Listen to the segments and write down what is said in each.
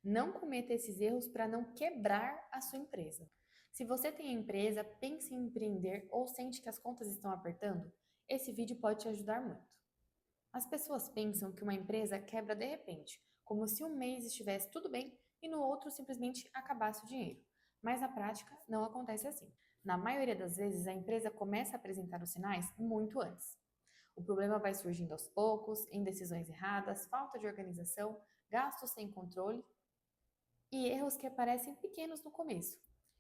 Não cometa esses erros para não quebrar a sua empresa. Se você tem a empresa, pense em empreender ou sente que as contas estão apertando, esse vídeo pode te ajudar muito. As pessoas pensam que uma empresa quebra de repente, como se um mês estivesse tudo bem e no outro simplesmente acabasse o dinheiro. Mas na prática, não acontece assim. Na maioria das vezes, a empresa começa a apresentar os sinais muito antes. O problema vai surgindo aos poucos, em decisões erradas, falta de organização, gastos sem controle e erros que parecem pequenos no começo.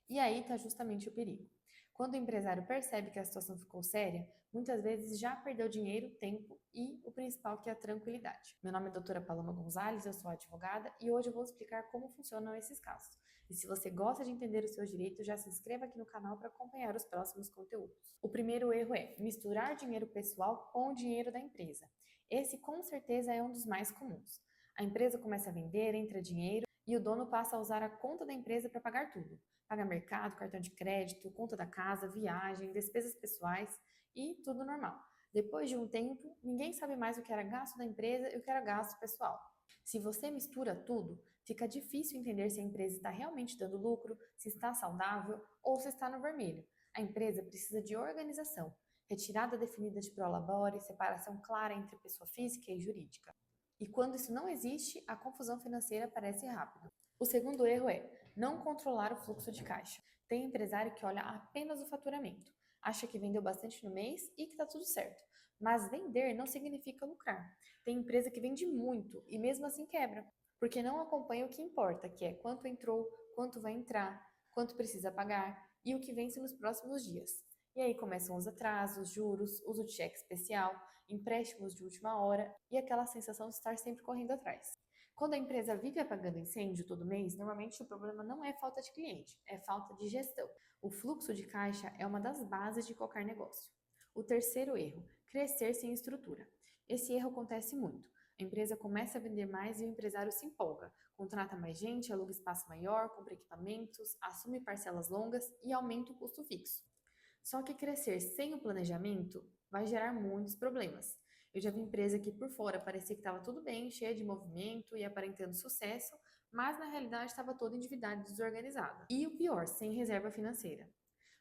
E aí está justamente o perigo. Quando o empresário percebe que a situação ficou séria, muitas vezes já perdeu dinheiro, tempo e o principal que é a tranquilidade. Meu nome é doutora Paloma Gonzalez, eu sou advogada e hoje eu vou explicar como funcionam esses casos. E se você gosta de entender os seus direitos, já se inscreva aqui no canal para acompanhar os próximos conteúdos. O primeiro erro é misturar dinheiro pessoal com o dinheiro da empresa. Esse com certeza é um dos mais comuns. A empresa começa a vender, entra dinheiro e o dono passa a usar a conta da empresa para pagar tudo. Paga mercado, cartão de crédito, conta da casa, viagem, despesas pessoais e tudo normal. Depois de um tempo, ninguém sabe mais o que era gasto da empresa e o que era gasto pessoal. Se você mistura tudo, fica difícil entender se a empresa está realmente dando lucro, se está saudável ou se está no vermelho. A empresa precisa de organização, retirada definida de prolabore, separação clara entre pessoa física e jurídica. E quando isso não existe, a confusão financeira aparece rápido. O segundo erro é não controlar o fluxo de caixa. Tem empresário que olha apenas o faturamento, acha que vendeu bastante no mês e que está tudo certo. Mas vender não significa lucrar. Tem empresa que vende muito e mesmo assim quebra, porque não acompanha o que importa, que é quanto entrou, quanto vai entrar, quanto precisa pagar e o que vence nos próximos dias. E aí começam os atrasos, juros, uso de cheque especial, empréstimos de última hora e aquela sensação de estar sempre correndo atrás. Quando a empresa vive apagando incêndio todo mês, normalmente o problema não é falta de cliente, é falta de gestão. O fluxo de caixa é uma das bases de qualquer negócio. O terceiro erro, crescer sem estrutura. Esse erro acontece muito. A empresa começa a vender mais e o empresário se empolga, contrata mais gente, aluga espaço maior, compra equipamentos, assume parcelas longas e aumenta o custo fixo. Só que crescer sem o planejamento vai gerar muitos problemas. Eu já vi empresa que por fora parecia que estava tudo bem, cheia de movimento e aparentando sucesso, mas na realidade estava toda endividada e desorganizada. E o pior, sem reserva financeira.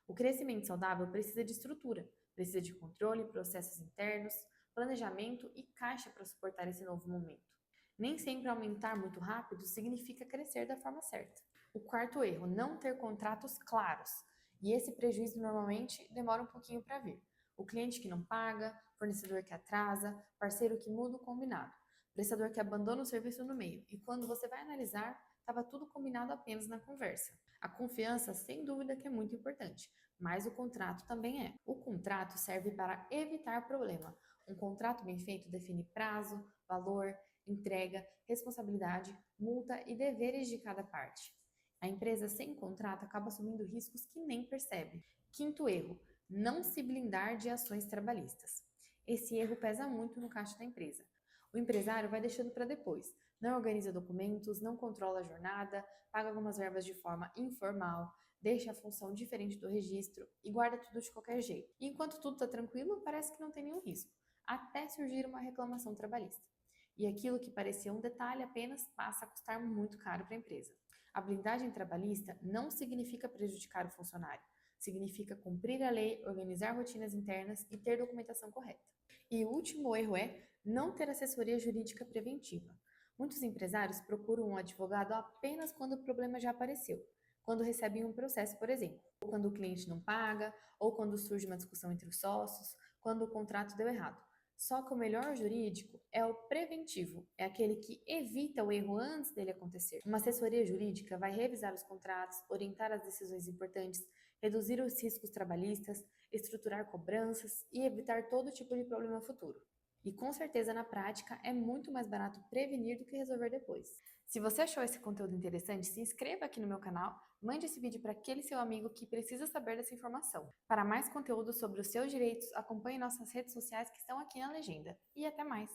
O crescimento saudável precisa de estrutura, precisa de controle, processos internos, planejamento e caixa para suportar esse novo momento. Nem sempre aumentar muito rápido significa crescer da forma certa. O quarto erro, não ter contratos claros. E esse prejuízo normalmente demora um pouquinho para vir. O cliente que não paga, fornecedor que atrasa, parceiro que muda o combinado, prestador que abandona o serviço no meio. E quando você vai analisar, estava tudo combinado apenas na conversa. A confiança, sem dúvida, que é muito importante, mas o contrato também é. O contrato serve para evitar problema. Um contrato bem feito define prazo, valor, entrega, responsabilidade, multa e deveres de cada parte. A empresa sem contrato acaba assumindo riscos que nem percebe. Quinto erro, não se blindar de ações trabalhistas. Esse erro pesa muito no caixa da empresa. O empresário vai deixando para depois, não organiza documentos, não controla a jornada, paga algumas verbas de forma informal, deixa a função diferente do registro e guarda tudo de qualquer jeito. E enquanto tudo está tranquilo, parece que não tem nenhum risco, até surgir uma reclamação trabalhista. E aquilo que parecia um detalhe apenas passa a custar muito caro para a empresa. A blindagem trabalhista não significa prejudicar o funcionário, significa cumprir a lei, organizar rotinas internas e ter documentação correta. E o último erro é não ter assessoria jurídica preventiva. Muitos empresários procuram um advogado apenas quando o problema já apareceu, quando recebem um processo, por exemplo, ou quando o cliente não paga, ou quando surge uma discussão entre os sócios, quando o contrato deu errado. Só que o melhor jurídico é o preventivo, é aquele que evita o erro antes dele acontecer. Uma assessoria jurídica vai revisar os contratos, orientar as decisões importantes, reduzir os riscos trabalhistas, estruturar cobranças e evitar todo tipo de problema futuro. E com certeza na prática é muito mais barato prevenir do que resolver depois. Se você achou esse conteúdo interessante, se inscreva aqui no meu canal, mande esse vídeo para aquele seu amigo que precisa saber dessa informação. Para mais conteúdo sobre os seus direitos, acompanhe nossas redes sociais que estão aqui na legenda. E até mais!